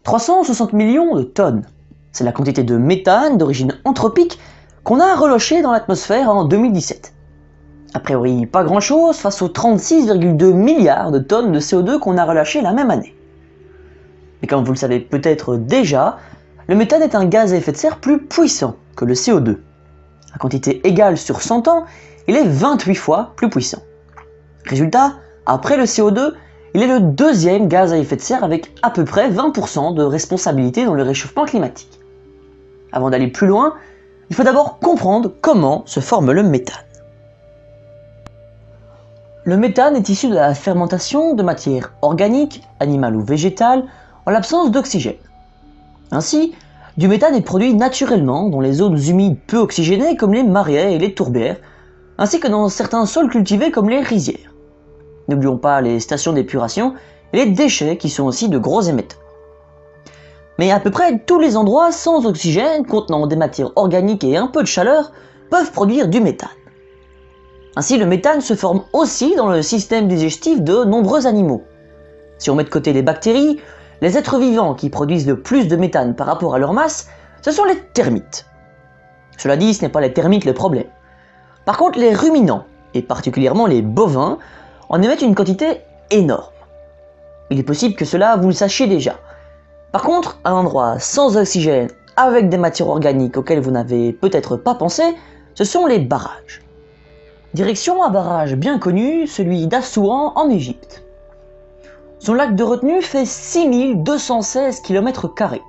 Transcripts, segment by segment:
360 millions de tonnes. C'est la quantité de méthane d'origine anthropique qu'on a relâché dans l'atmosphère en 2017. A priori, pas grand chose face aux 36,2 milliards de tonnes de CO2 qu'on a relâché la même année. Mais comme vous le savez peut-être déjà, le méthane est un gaz à effet de serre plus puissant que le CO2. À quantité égale sur 100 ans, il est 28 fois plus puissant. Résultat, après le CO2, il est le deuxième gaz à effet de serre avec à peu près 20% de responsabilité dans le réchauffement climatique. Avant d'aller plus loin, il faut d'abord comprendre comment se forme le méthane. Le méthane est issu de la fermentation de matières organiques, animales ou végétales, en l'absence d'oxygène. Ainsi, du méthane est produit naturellement dans les zones humides peu oxygénées comme les marais et les tourbières, ainsi que dans certains sols cultivés comme les rizières. N'oublions pas les stations d'épuration et les déchets qui sont aussi de gros émetteurs. Mais à peu près tous les endroits sans oxygène, contenant des matières organiques et un peu de chaleur, peuvent produire du méthane. Ainsi, le méthane se forme aussi dans le système digestif de nombreux animaux. Si on met de côté les bactéries, les êtres vivants qui produisent le plus de méthane par rapport à leur masse, ce sont les termites. Cela dit, ce n'est pas les termites le problème. Par contre, les ruminants, et particulièrement les bovins, en émettent une quantité énorme. Il est possible que cela vous le sachiez déjà. Par contre, un endroit sans oxygène, avec des matières organiques auxquelles vous n'avez peut-être pas pensé, ce sont les barrages. Direction un barrage bien connu, celui d'Assouan en Égypte. Son lac de retenue fait 6216 km².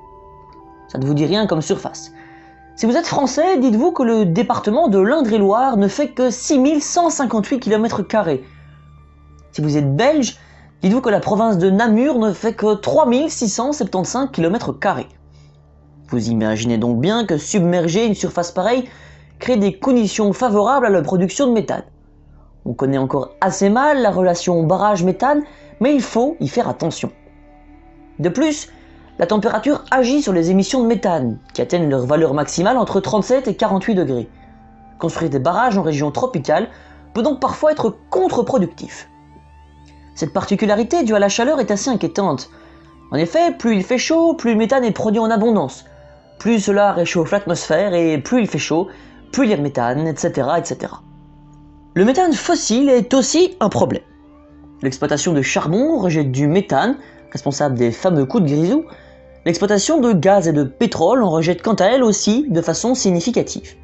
Ça ne vous dit rien comme surface. Si vous êtes français, dites-vous que le département de l'Indre-et-Loire ne fait que 6158 km². Si vous êtes belge, dites-vous que la province de Namur ne fait que 3675 km². Vous imaginez donc bien que submerger une surface pareille crée des conditions favorables à la production de méthane. On connaît encore assez mal la relation barrage-méthane, mais il faut y faire attention. De plus, la température agit sur les émissions de méthane, qui atteignent leur valeur maximale entre 37 et 48 degrés. Construire des barrages en région tropicale peut donc parfois être contre-productif. Cette particularité due à la chaleur est assez inquiétante. En effet, plus il fait chaud, plus le méthane est produit en abondance. Plus cela réchauffe l'atmosphère et plus il fait chaud, plus il y a de méthane, etc., etc. Le méthane fossile est aussi un problème. L'exploitation de charbon rejette du méthane, responsable des fameux coups de grisou. L'exploitation de gaz et de pétrole en rejette quant à elle aussi de façon significative.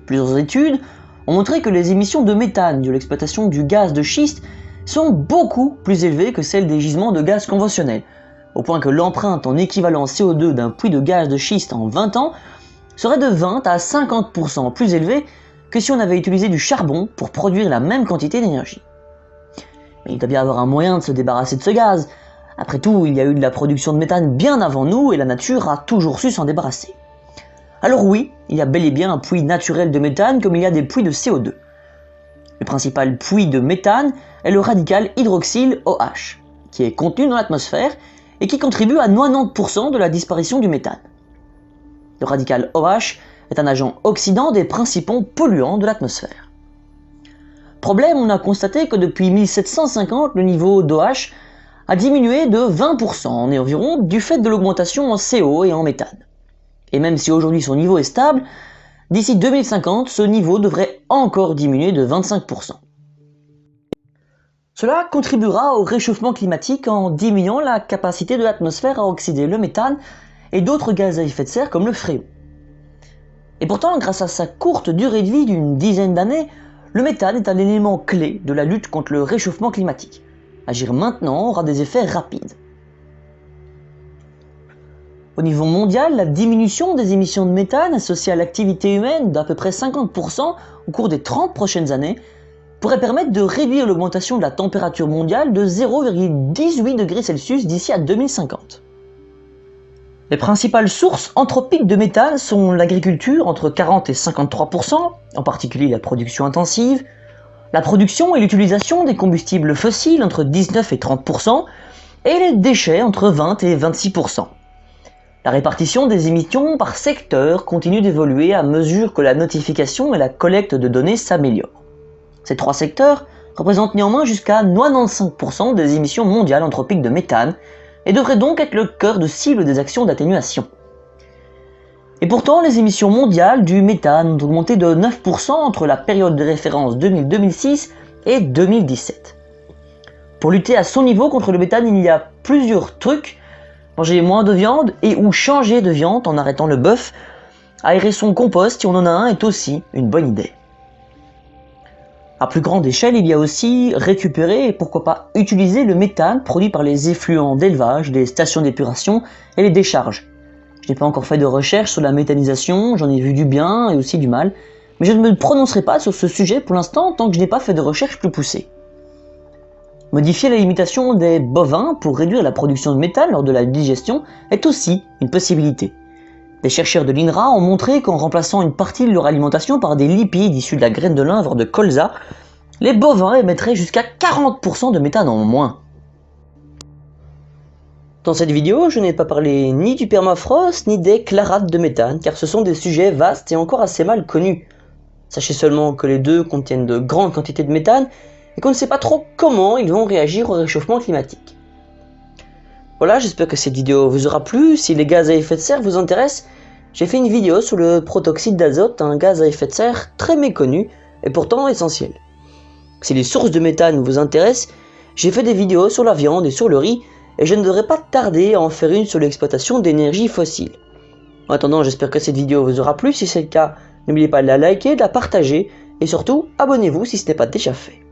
Plusieurs études ont montré que les émissions de méthane de l'exploitation du gaz de schiste sont beaucoup plus élevées que celles des gisements de gaz conventionnels, au point que l'empreinte en équivalent CO2 d'un puits de gaz de schiste en 20 ans serait de 20 à 50% plus élevée que si on avait utilisé du charbon pour produire la même quantité d'énergie. Mais il doit bien y avoir un moyen de se débarrasser de ce gaz. Après tout, il y a eu de la production de méthane bien avant nous et la nature a toujours su s'en débarrasser. Alors oui, il y a bel et bien un puits naturel de méthane comme il y a des puits de CO2. Le principal puits de méthane est le radical hydroxyle OH, qui est contenu dans l'atmosphère et qui contribue à 90% de la disparition du méthane. Le radical OH est un agent oxydant des principaux polluants de l'atmosphère. Problème, on a constaté que depuis 1750, le niveau d'OH a diminué de 20% environ du fait de l'augmentation en CO et en méthane. Et même si aujourd'hui son niveau est stable, d'ici 2050, ce niveau devrait encore diminuer de 25%. Cela contribuera au réchauffement climatique en diminuant la capacité de l'atmosphère à oxyder le méthane et d'autres gaz à effet de serre comme le fréon. Et pourtant, grâce à sa courte durée de vie d'une dizaine d'années, le méthane est un élément clé de la lutte contre le réchauffement climatique. Agir maintenant aura des effets rapides. Au niveau mondial, la diminution des émissions de méthane associée à l'activité humaine d'à peu près 50% au cours des 30 prochaines années pourrait permettre de réduire l'augmentation de la température mondiale de 0,18 degrés Celsius d'ici à 2050. Les principales sources anthropiques de méthane sont l'agriculture entre 40 et 53%, en particulier la production intensive, la production et l'utilisation des combustibles fossiles entre 19 et 30%, et les déchets entre 20 et 26%. La répartition des émissions par secteur continue d'évoluer à mesure que la notification et la collecte de données s'améliorent. Ces trois secteurs représentent néanmoins jusqu'à 95% des émissions mondiales anthropiques de méthane, et devrait donc être le cœur de cible des actions d'atténuation. Et pourtant, les émissions mondiales du méthane ont augmenté de 9% entre la période de référence 2000-2006 et 2017. Pour lutter à son niveau contre le méthane, il y a plusieurs trucs. Manger moins de viande et ou changer de viande en arrêtant le bœuf. Aérer son compost si on en a un est aussi une bonne idée. À plus grande échelle, il y a aussi récupérer et pourquoi pas utiliser le méthane produit par les effluents d'élevage, des stations d'épuration et les décharges. Je n'ai pas encore fait de recherche sur la méthanisation, j'en ai vu du bien et aussi du mal, mais je ne me prononcerai pas sur ce sujet pour l'instant tant que je n'ai pas fait de recherche plus poussée. Modifier la limitation des bovins pour réduire la production de méthane lors de la digestion est aussi une possibilité. Des chercheurs de l'INRA ont montré qu'en remplaçant une partie de leur alimentation par des lipides issus de la graine de lin, voire de colza, les bovins émettraient jusqu'à 40% de méthane en moins. Dans cette vidéo, je n'ai pas parlé ni du permafrost ni des clarades de méthane, car ce sont des sujets vastes et encore assez mal connus. Sachez seulement que les deux contiennent de grandes quantités de méthane et qu'on ne sait pas trop comment ils vont réagir au réchauffement climatique. Voilà, j'espère que cette vidéo vous aura plu. Si les gaz à effet de serre vous intéressent, j'ai fait une vidéo sur le protoxyde d'azote, un gaz à effet de serre très méconnu et pourtant essentiel. Si les sources de méthane vous intéressent, j'ai fait des vidéos sur la viande et sur le riz, et je ne devrais pas tarder à en faire une sur l'exploitation d'énergie fossile. En attendant, j'espère que cette vidéo vous aura plu. Si c'est le cas, n'oubliez pas de la liker, de la partager, et surtout, abonnez-vous si ce n'est pas déjà fait.